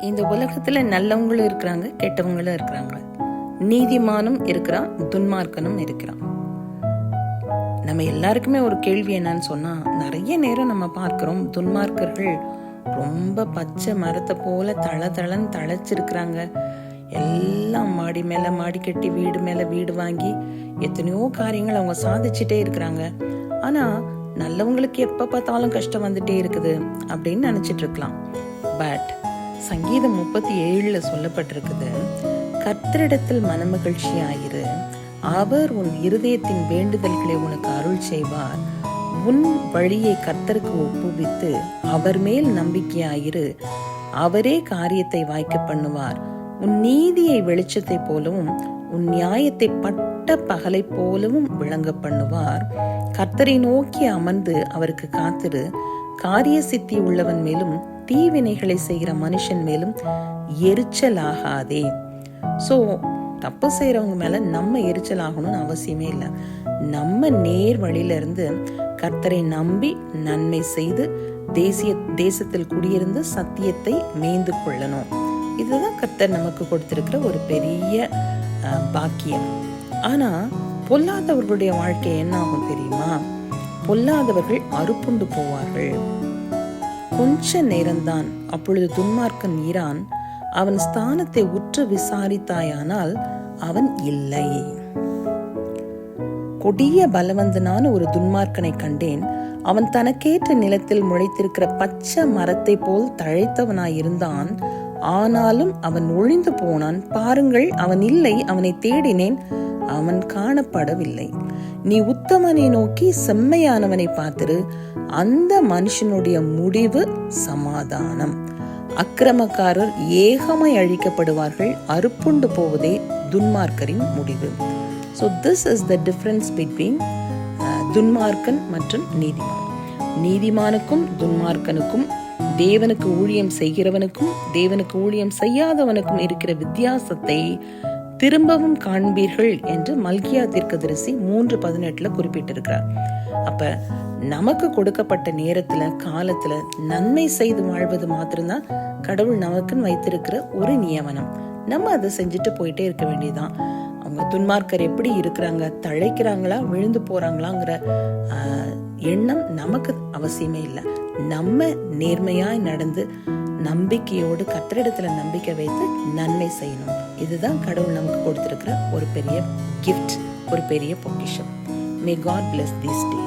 இந்த உலகத்துல நல்லவங்களும் இருக்கிறாங்க, கெட்டவங்களும் இருக்கிறாங்க. நீதிமானும் இருக்கிறான், துன்மார்க்கனும் இருக்கிறான். நம்ம எல்லாருக்குமே ஒரு கேள்வி என்னன்னு சொன்னா, நிறைய நேரம் நம்ம பார்க்கிறோம் துன்மார்க்கர்கள் ரொம்ப பச்சை மரத்தை போல தளன்னு தழைச்சிருக்கிறாங்க. எல்லாம் மாடி மேல மாடி கட்டி, வீடு மேல வீடு வாங்கி எத்தனையோ காரியங்கள் அவங்க சாதிச்சுட்டே இருக்கிறாங்க. ஆனா நல்லவங்களுக்கு எப்ப பார்த்தாலும் கஷ்டம் வந்துட்டே இருக்குது அப்படின்னு நினைச்சிட்டு இருக்கலாம். பட் சங்கீதம் 37 சொல்லப்பட்டிருக்குது, கர்த்தரிடத்தில் மனமகிழ்ச்சியாயிரு, அவர் உன் இருதயத்தின் வேண்டுதல்களை உனக்கு அருள் செய்வார். உன் வழியை கர்த்தருக்கு ஒப்புவித்து அவர் மேல் நம்பிக்கையாயிரு, அவரே காரியத்தை வாய்க்க பண்ணுவார். உன் நீதியை வெளிச்சத்தை போலவும் உன் நியாயத்தை பட்ட பகலை போலவும் விளங்க பண்ணுவார். கர்த்தரை நோக்கி அமர்ந்து அவருக்கு காத்திரு, காரிய சித்தி உள்ளவன் மேலும் தீவினைகளை செய்கிற மனுஷன் மேலும் எரிச்சல் ஆகாதே. சோ தப்பு செய்யறவங்க மேல நம்ம எரிச்சல் ஆகணும்னு அவசியமே இல்லை. நம்ம நேர் வழியில இருந்து கர்த்தரை நம்பி நன்மை செய்து தேசத்தில் குடியிருந்து சத்தியத்தை மேய்ந்து கொள்ளணும். இதுதான் கர்த்தர் நமக்கு கொடுத்திருக்கிற ஒரு பெரிய பாக்கியம். ஆனா பொல்லாதவர்களுடைய வாழ்க்கை என்ன ஆகும் தெரியுமா? பொல்லாதவர்கள் அறுப்புண்டு போவார்கள். கொஞ்ச நேரம்தான், அப்பொழுது துன்மார்க்கன் ஈரான், அவன் ஸ்தானத்தை உற்று விசாரித்தாயானால் அவன் இல்லை. கொடிய பலவந்தனான ஒரு துன்மார்க்கனை கண்டேன். அவன் தனக்கேற்ற நிலத்தில் முளைத்திருக்கிற பச்சை மரத்தை போல் தழைத்தவனாயிருந்தான். ஆனாலும் அவன் ஒழிந்து போனான். பாருங்கள், அவன் இல்லை, அவனை தேடினேன், அவன் காணப்படவில்லை. நீ உத்தமனை நோக்கி செம்மையானவனை பார்த்திரு, அந்த மனுஷனுடைய முடிவு சமாதானம். அக்கிரமக்காரர் ஏகமாய் அழிக்கப்படுவார்கள், அறுப்புண்டு போவதே துன்மார்க்கரின் முடிவு. So this is the difference between துன்மார்க்கன் மற்றும் நீதிமான். நீதிமானுக்கும் துன்மார்க்கனுக்கும், தேவனுக்கு ஊழியம் செய்கிறவனுக்கும் தேவனுக்கு ஊழியம் செய்யாதவனுக்கும் இருக்கிற வித்தியாசத்தை திரும்பவும் காண்பீர்கள் என்று மல்கியா தீர்க்கதரிசி 3:18 குறிப்பிட்டிருக்கிறார். அப்ப நமக்கு கொடுக்கப்பட்ட நேரத்துல காலத்துல நன்மை செய்து வாழ்வது மாத்திரம்தான் கடவுள் நமக்குன்னு வைத்திருக்கிற ஒரு நியமனம். நம்ம அதை செஞ்சுட்டு போயிட்டே இருக்க வேண்டியதுதான். அவங்க துன்மார்க்கர் எப்படி இருக்கிறாங்க, தழைக்கிறாங்களா விழுந்து போறாங்களாங்கிற எண்ணம் நமக்கு அவசியமே இல்லை. நம்ம நேர்மையாய் நடந்து நம்பிக்கையோடு கர்த்தரிடத்துல நம்பிக்கை வைத்து நன்மை செய்யணும். இதுதான் கடவுள் நமக்கு கொடுத்திருக்கிற ஒரு பெரிய கிஃப்ட், ஒரு பெரிய பொக்கிஷம். May God bless this day.